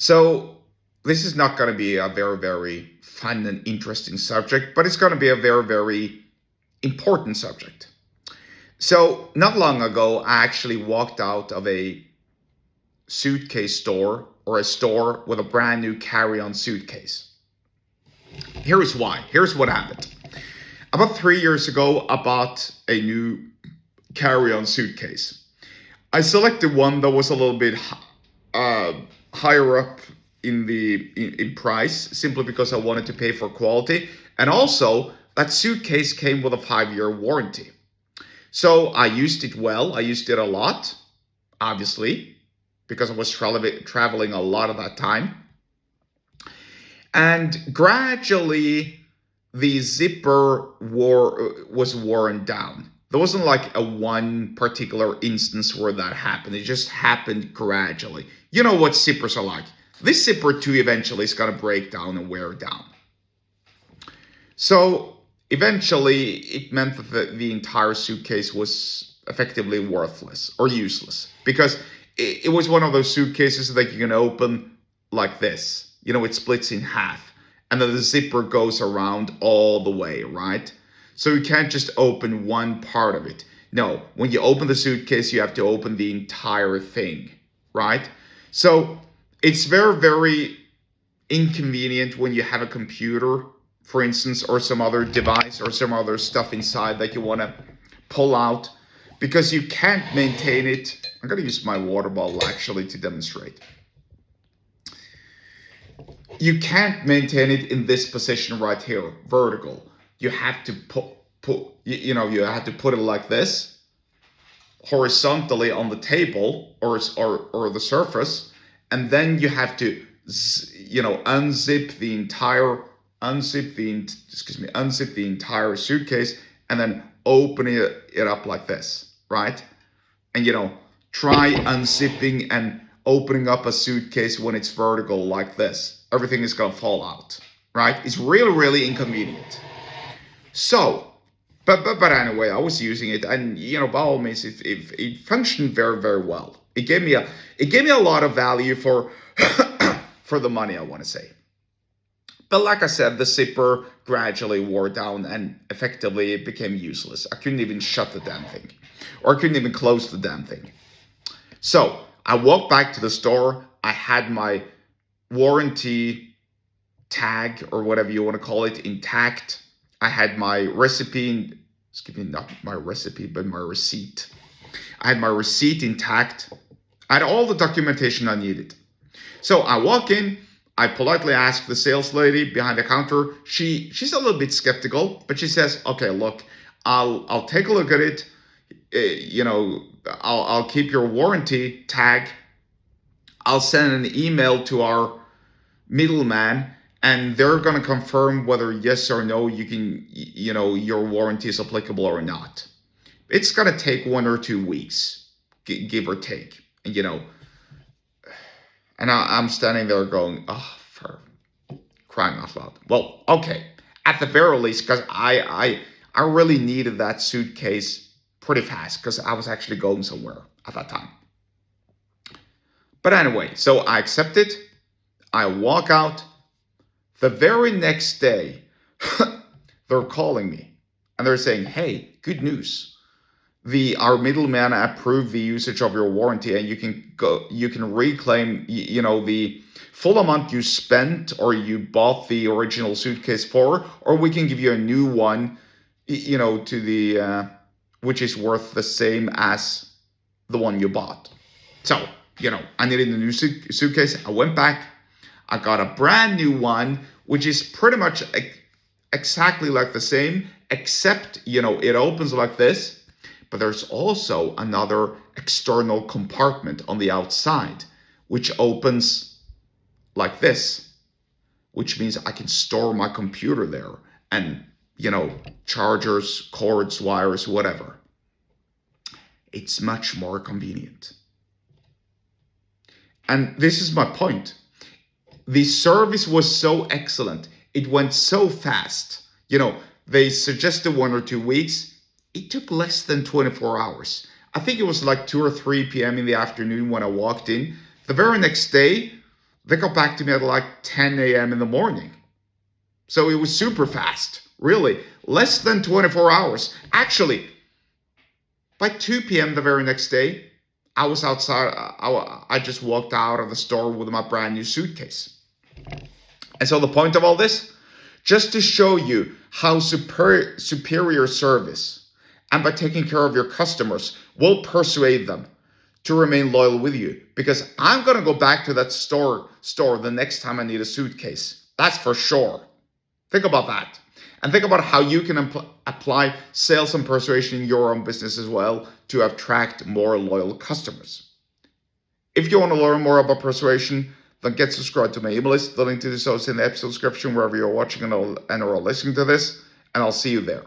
So this is not going to be a very, very fun and interesting subject, but it's going to be a very, very important subject. So not long ago, I actually walked out of a suitcase store or a store with a brand new carry-on suitcase. Here's why. Here's what happened. About 3 years ago, I bought a new carry-on suitcase. I selected one that was a little bit higher up in price, simply because I wanted to pay for quality, and also that suitcase came with a 5-year warranty. So I used it well. I used it a lot, obviously, because I was traveling a lot of that time. And gradually, the zipper was worn down. There wasn't like a one particular instance where that happened. It just happened gradually. You know what zippers are like. This zipper too eventually is going to break down and wear down. So eventually it meant that the entire suitcase was effectively worthless or useless, because it was one of those suitcases that you can open like this. You know, it splits in half, and then the zipper goes around all the way, right? So you can't just open one part of it. No, when you open the suitcase, you have to open the entire thing, right? So it's very, very inconvenient when you have a computer, for instance, or some other device or some other stuff inside that you want to pull out, because you can't maintain it. I'm going to use my water bottle actually to demonstrate. You can't maintain it in this position right here, vertical. You have to you have to put it like this, horizontally on the table or the surface, and then you have to, unzip the entire suitcase, and then open it up like this, right? And try unzipping and opening up a suitcase when it's vertical like this. Everything is gonna fall out, right? It's really, really inconvenient. So, but anyway, I was using it, and by all means, it functioned very, very well. It gave me a lot of value for for the money, I want to say. But like I said, the zipper gradually wore down, and effectively it became useless. I couldn't even shut the damn thing, or I couldn't even close the damn thing. So I walked back to the store. I had my warranty tag, or whatever you want to call it, intact. I had my receipt. Not my recipe, but my receipt. I had my receipt intact. I had all the documentation I needed. So I walk in. I politely ask the sales lady behind the counter. She's a little bit skeptical, but she says, "Okay, look, I'll take a look at it. I'll keep your warranty tag. I'll send an email to our middleman, and they're going to confirm whether yes or no your warranty is applicable or not. It's going to take 1 or 2 weeks, give or take." And I'm standing there going, "Oh, for crying out loud." Well, okay, at the very least, because I really needed that suitcase pretty fast, because I was actually going somewhere at that time. But anyway, so I accept it. I walk out. The very next day, they're calling me, and they're saying, "Hey, good news. Our middleman approved the usage of your warranty, and you can reclaim the full amount you spent or you bought the original suitcase for, or we can give you a new one, which is worth the same as the one you bought." So, I needed a new suitcase. I went back. I got a brand new one, which is pretty much exactly like the same, except, it opens like this. But there's also another external compartment on the outside, which opens like this, which means I can store my computer there, and, chargers, cords, wires, whatever. It's much more convenient. And this is my point. The service was so excellent. It went so fast. They suggested 1 or 2 weeks. It took less than 24 hours. I think it was like 2 or 3 p.m. in the afternoon when I walked in. The very next day, They got back to me at like 10 a.m. in the morning. So it was super fast, really. Less than 24 hours. Actually, by 2 p.m. the very next day, I was outside. I just walked out of the store with my brand new suitcase. And so the point of all this, just to show you how superior service and by taking care of your customers will persuade them to remain loyal with you. Because I'm going to go back to that store the next time I need a suitcase. That's for sure. Think about that. And think about how you can apply sales and persuasion in your own business as well to attract more loyal customers. If you want to learn more about persuasion, then get subscribed to my email list. The link to this is in the episode description wherever you're watching and or listening to this, and I'll see you there.